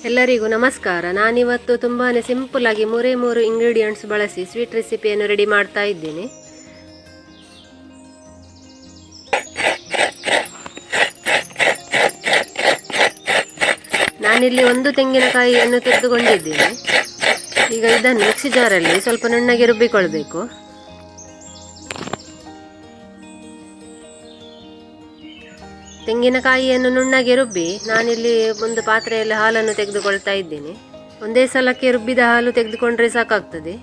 ಎಲ್ಲರಿಗೂ ನಮಸ್ಕಾರ. ನಾನಿವತ್ತು ತುಂಬಾ ಸಿಂಪಲ್ ಆಗಿ ಮೂರು ಇಂಗ್ರೀಡಿಯೆಂಟ್ಸ್ ಬಳಸಿ ಸ್ವೀಟ್ ರೆಸಿಪಿಯನ್ನು ರೆಡಿ ಮಾಡ್ತಾ ಇದ್ದೀನಿ. ನಾನಿಲ್ಲಿ ಒಂದು ತೆಂಗಿನಕಾಯಿಯನ್ನು ತೆಗೆದುಕೊಂಡಿದ್ದೇನೆ. ಈಗ ಇದನ್ನು ಮಿಕ್ಸಿ ಜಾರಲ್ಲಿ ಸ್ವಲ್ಪ ನುಣ್ಣಗೆ ರುಬ್ಬಿಕೊಳ್ಬೇಕು. ತೆಂಗಿನಕಾಯಿಯನ್ನು ನುಣ್ಣಗೆ ರುಬ್ಬಿ ನಾನಿಲ್ಲಿ ಒಂದು ಪಾತ್ರೆಯಲ್ಲಿ ಹಾಲನ್ನು ತೆಗೆದುಕೊಳ್ತಾ ಇದ್ದೇನೆ. ಒಂದೇ ಸಲಕ್ಕೆ ರುಬ್ಬಿದ ಹಾಲು ತೆಗೆದುಕೊಂಡ್ರೆ ಸಾಕಾಗ್ತದೆ.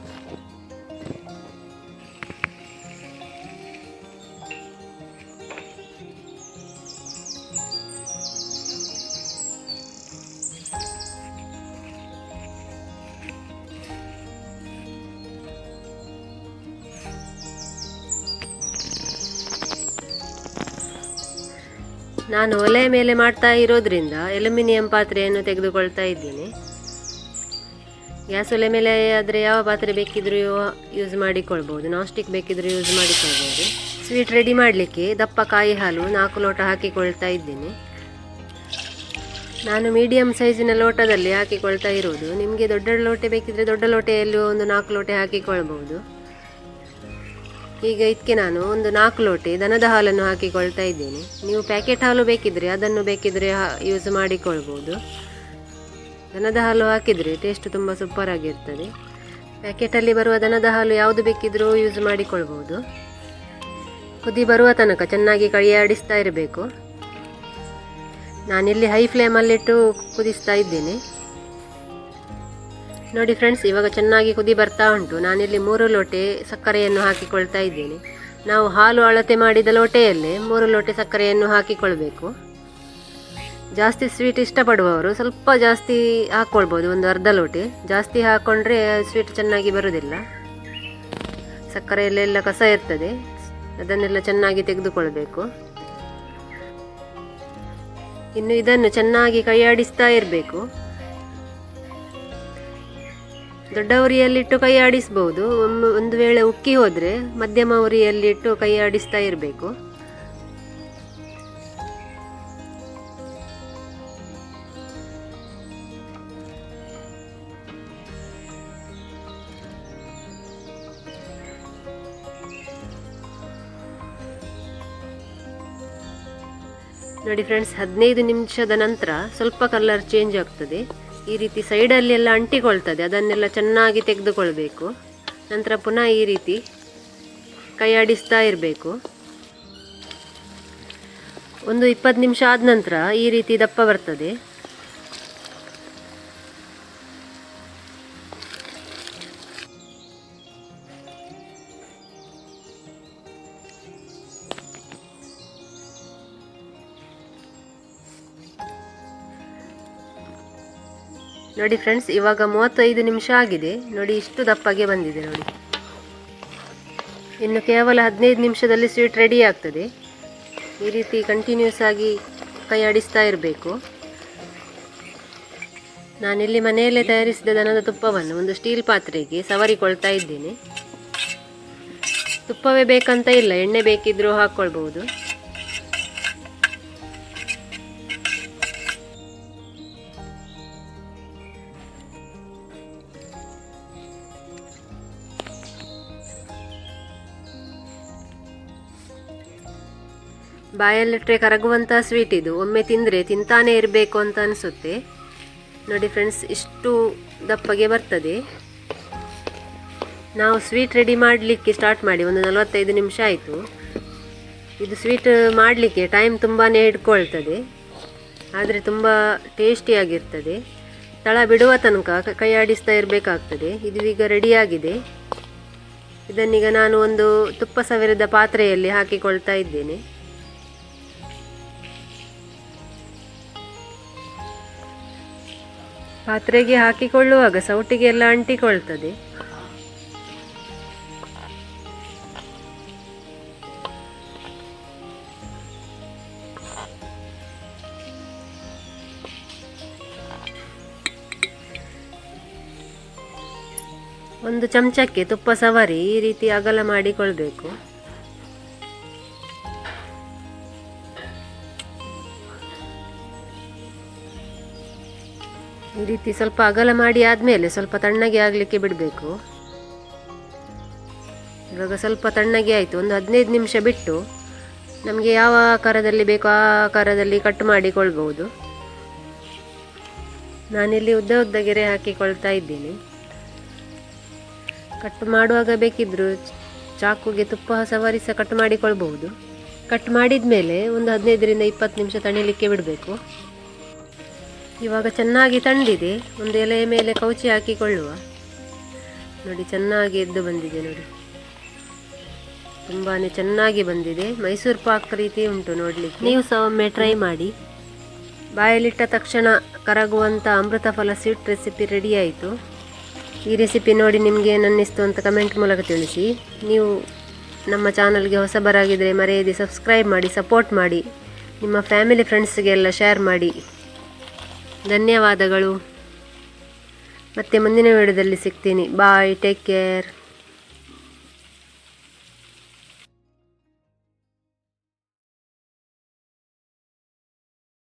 ನಾನು ಒಲೆಯ ಮೇಲೆ ಮಾಡ್ತಾ ಇರೋದ್ರಿಂದ ಅಲ್ಯೂಮಿನಿಯಂ ಪಾತ್ರೆಯನ್ನು ತೆಗೆದುಕೊಳ್ತಾ ಇದ್ದೀನಿ. ಗ್ಯಾಸ್ ಒಲೆ ಮೇಲೆ ಆದರೆ ಯಾವ ಪಾತ್ರೆ ಬೇಕಿದ್ರೂ ಯೂಸ್ ಮಾಡಿಕೊಳ್ಬೋದು, ನಾನ್ ಸ್ಟಿಕ್ ಬೇಕಿದ್ರೂ ಯೂಸ್ ಮಾಡಿಕೊಳ್ಬೋದು. ಸ್ವೀಟ್ ರೆಡಿ ಮಾಡಲಿಕ್ಕೆ ದಪ್ಪ ಕಾಯಿ ಹಾಲು 4 ಲೋಟ ಹಾಕಿಕೊಳ್ತಾ ಇದ್ದೀನಿ. ನಾನು ಮೀಡಿಯಂ ಸೈಜಿನ ಲೋಟದಲ್ಲಿ ಹಾಕಿಕೊಳ್ತಾ ಇರೋದು. ನಿಮಗೆ ದೊಡ್ಡ ಲೋಟೆ ಬೇಕಿದ್ರೆ ದೊಡ್ಡ ಲೋಟೆಯಲ್ಲೂ ಒಂದು 4 ಲೋಟೆ ಹಾಕಿಕೊಳ್ಬೋದು. ಈಗ ಇದಕ್ಕೆ ನಾನು ಒಂದು 4 ಲೋಟೆ ದನದ ಹಾಲನ್ನು ಹಾಕಿಕೊಳ್ತಾ ಇದ್ದೇನೆ. ನೀವು ಪ್ಯಾಕೆಟ್ ಹಾಲು ಬೇಕಿದ್ರೆ ಅದನ್ನು ಬೇಕಿದ್ರೆ ಯೂಸ್ ಮಾಡಿಕೊಳ್ಬೋದು. ದನದ ಹಾಲು ಹಾಕಿದರೆ ಟೇಸ್ಟ್ ತುಂಬ ಸೂಪರ್ ಆಗಿರ್ತದೆ. ಪ್ಯಾಕೆಟಲ್ಲಿ ಬರುವ ದನದ ಹಾಲು ಯಾವುದು ಬೇಕಿದ್ರೂ ಯೂಸ್ ಮಾಡಿಕೊಳ್ಬೋದು. ಕುದಿ ಬರುವ ತನಕ ಚೆನ್ನಾಗಿ ಕೈಯಾಡಿಸ್ತಾ ಇರಬೇಕು. ನಾನಿಲ್ಲಿ ಹೈ ಫ್ಲೇಮಲ್ಲಿಟ್ಟು ಕುದಿಸ್ತಾ ಇದ್ದೇನೆ. ನೋಡಿ ಫ್ರೆಂಡ್ಸ್, ಇವಾಗ ಚೆನ್ನಾಗಿ ಕುದಿ ಬರ್ತಾ ಉಂಟು. ನಾನಿಲ್ಲಿ 3 ಲೋಟೆ ಸಕ್ಕರೆಯನ್ನು ಹಾಕಿಕೊಳ್ತಾ ಇದ್ದೇನೆ. ನಾವು ಹಾಲು ಅಳತೆ ಮಾಡಿದ ಲೋಟೆಯಲ್ಲೇ 3 ಲೋಟೆ ಸಕ್ಕರೆಯನ್ನು ಹಾಕಿಕೊಳ್ಬೇಕು. ಜಾಸ್ತಿ ಸ್ವೀಟ್ ಇಷ್ಟಪಡುವವರು ಸ್ವಲ್ಪ ಜಾಸ್ತಿ ಹಾಕ್ಕೊಳ್ಬೋದು, ಒಂದು ಅರ್ಧ ಲೋಟೆ. ಜಾಸ್ತಿ ಹಾಕ್ಕೊಂಡ್ರೆ ಸ್ವೀಟ್ ಚೆನ್ನಾಗಿ ಬರೋದಿಲ್ಲ. ಸಕ್ಕರೆಯಲ್ಲೆಲ್ಲ ಕಸ ಇರ್ತದೆ, ಅದನ್ನೆಲ್ಲ ಚೆನ್ನಾಗಿ ತೆಗೆದುಕೊಳ್ಬೇಕು. ಇನ್ನು ಇದನ್ನು ಚೆನ್ನಾಗಿ ಕೈಯಾಡಿಸ್ತಾ ಇರಬೇಕು. ದೊಡ್ಡ ಉರಿಯಲ್ಲಿಟ್ಟು ಕೈ ಆಡಿಸ್ಬೋದು. ಒಂದು ವೇಳೆ ಉಕ್ಕಿ ಹೋದರೆ ಮಧ್ಯಮ ಉರಿಯಲ್ಲಿಟ್ಟು ಕೈ ಆಡಿಸ್ತಾ ಇರಬೇಕು. ನೋಡಿ ಫ್ರೆಂಡ್ಸ್, 15 ನಿಮಿಷದ ನಂತರ ಸ್ವಲ್ಪ ಕಲರ್ ಚೇಂಜ್ ಆಗ್ತದೆ. ಈ ರೀತಿ ಸೈಡಲ್ಲಿ ಎಲ್ಲ ಅಂಟಿಕೊಳ್ತದೆ, ಅದನ್ನೆಲ್ಲ ಚೆನ್ನಾಗಿ ತೆಗೆದುಕೊಳ್ಬೇಕು. ನಂತರ ಪುನಃ ಈ ರೀತಿ ಕೈ ಆಡಿಸ್ತಾ ಇರಬೇಕು. ಒಂದು 20 ನಿಮಿಷ ಆದ ನಂತರ ಈ ರೀತಿ ದಪ್ಪ ಬರ್ತದೆ. ನೋಡಿ ಫ್ರೆಂಡ್ಸ್, ಇವಾಗ 35 ನಿಮಿಷ ಆಗಿದೆ. ನೋಡಿ, ಇಷ್ಟು ದಪ್ಪಗೆ ಬಂದಿದೆ ನೋಡಿ. ಇನ್ನು ಕೇವಲ 15 ನಿಮಿಷದಲ್ಲಿ ಸ್ವೀಟ್ ರೆಡಿ ಆಗ್ತದೆ. ಈ ರೀತಿ ಕಂಟಿನ್ಯೂಸ್ ಆಗಿ ಕೈ ಆಡಿಸ್ತಾ ಇರಬೇಕು. ನಾನಿಲ್ಲಿ ಮನೆಯಲ್ಲೇ ತಯಾರಿಸಿದ ದನದ ತುಪ್ಪವನ್ನು ಒಂದು ಸ್ಟೀಲ್ ಪಾತ್ರೆಗೆ ಸವರಿಕೊಳ್ತಾ ಇದ್ದೇನೆ. ತುಪ್ಪವೇ ಬೇಕಂತ ಇಲ್ಲ, ಎಣ್ಣೆ ಬೇಕಿದ್ರೂ ಹಾಕ್ಕೊಳ್ಬೋದು. ಬಾಯಲ್ಲಿಟ್ಟರೆ ಕರಗುವಂಥ ಸ್ವೀಟ್ ಇದು. ಒಮ್ಮೆ ತಿಂದರೆ ತಿಂತಾನೇ ಇರಬೇಕು ಅಂತ ಅನಿಸುತ್ತೆ. ನೋಡಿ ಫ್ರೆಂಡ್ಸ್, ಇಷ್ಟು ದಪ್ಪಗೆ ಬರ್ತದೆ. ನಾವು ಸ್ವೀಟ್ ರೆಡಿ ಮಾಡಲಿಕ್ಕೆ ಸ್ಟಾರ್ಟ್ ಮಾಡಿ ಒಂದು 45 ನಿಮಿಷ ಆಯಿತು. ಇದು ಸ್ವೀಟ್ ಮಾಡಲಿಕ್ಕೆ ಟೈಮ್ ತುಂಬಾ ಹಿಡ್ಕೊಳ್ತದೆ, ಆದರೆ ತುಂಬ ಟೇಸ್ಟಿಯಾಗಿರ್ತದೆ. ತಳ ಬಿಡುವ ತನಕ ಕೈ ಆಡಿಸ್ತಾ ಇರಬೇಕಾಗ್ತದೆ. ಇದು ಈಗ ರೆಡಿಯಾಗಿದೆ. ಇದನ್ನೀಗ ನಾನು ಒಂದು ತುಪ್ಪ ಸವರಿದ ಪಾತ್ರೆಯಲ್ಲಿ ಹಾಕಿಕೊಳ್ತಾ ಇದ್ದೇನೆ. ಪಾತ್ರೆಗೆ ಹಾಕಿಕೊಳ್ಳುವಾಗ ಸೌಟಿಗೆ ಎಲ್ಲ ಅಂಟಿಕೊಳ್ತದೆ. ಒಂದು ಚಮಚಕ್ಕೆ ತುಪ್ಪ ಸವರಿ ಈ ರೀತಿ ಅಗಲ ಮಾಡಿಕೊಳ್ಬೇಕು. ಈ ರೀತಿ ಸ್ವಲ್ಪ ಅಗಲ ಮಾಡಿ ಆದಮೇಲೆ ಸ್ವಲ್ಪ ತಣ್ಣಗೆ ಆಗಲಿಕ್ಕೆ ಬಿಡಬೇಕು. ಇವಾಗ ಸ್ವಲ್ಪ ತಣ್ಣಗೆ ಆಯಿತು. ಒಂದು 15 ನಿಮಿಷ ಬಿಟ್ಟು ನಮಗೆ ಯಾವ ಆಕಾರದಲ್ಲಿ ಬೇಕೋ ಆ ಆಕಾರದಲ್ಲಿ ಕಟ್ ಮಾಡಿಕೊಳ್ಬಹುದು. ನಾನಿಲ್ಲಿ ಉದ್ದ ಉದ್ದ ಗೆರೆ ಹಾಕಿಕೊಳ್ತಾ ಇದ್ದೀನಿ. ಕಟ್ ಮಾಡುವಾಗ ಬೇಕಿದ್ದರೂ ಚಾಕುಗೆ ತುಪ್ಪ ಸವರಿಸ ಕಟ್ ಮಾಡಿಕೊಳ್ಬಹುದು. ಕಟ್ ಮಾಡಿದ ಮೇಲೆ ಒಂದು 15ರಿಂದ 20 ನಿಮಿಷ ತಣಿಲಿಕ್ಕೆ ಬಿಡಬೇಕು. ಇವಾಗ ಚೆನ್ನಾಗಿ ತಣ್ಣಿದೆ. ಒಂದು ಎಲೆಯ ಮೇಲೆ ಕೌಚಿ ಹಾಕಿಕೊಳ್ಳುವ. ನೋಡಿ, ಚೆನ್ನಾಗಿ ಎದ್ದು ಬಂದಿದೆ ನೋಡಿ, ತುಂಬಾ ಚೆನ್ನಾಗಿ ಬಂದಿದೆ. ಮೈಸೂರು ಪಾಕ್ ರೀತಿ ಉಂಟು ನೋಡಲಿಕ್ಕೆ. ನೀವು ಸಹ ಒಮ್ಮೆ ಟ್ರೈ ಮಾಡಿ. ಬಾಯಲ್ಲಿಟ್ಟ ತಕ್ಷಣ ಕರಗುವಂಥ ಅಮೃತ ಫಲ ಸ್ವೀಟ್ ರೆಸಿಪಿ ರೆಡಿ ಆಯಿತು. ಈ ರೆಸಿಪಿ ನೋಡಿ ನಿಮಗೆ ಅನ್ನಿಸ್ತು ಅಂತ ಕಮೆಂಟ್ ಮೂಲಕ ತಿಳಿಸಿ. ನೀವು ನಮ್ಮ ಚಾನಲ್ಗೆ ಹೊಸಬರಾಗಿದ್ದರೆ ಮರೆಯದೆ ಸಬ್ಸ್ಕ್ರೈಬ್ ಮಾಡಿ, ಸಪೋರ್ಟ್ ಮಾಡಿ, ನಿಮ್ಮ ಫ್ಯಾಮಿಲಿ ಫ್ರೆಂಡ್ಸ್ಗೆಲ್ಲ ಶೇರ್ ಮಾಡಿ. ಧನ್ಯವಾದಗಳು. ಮತ್ತೆ ಮುಂದಿನ ವಿಡಿಯೋದಲ್ಲಿ ಸಿಗ್ತೀನಿ. ಬಾಯ್, ಟೇಕ್ ಕೇರ್.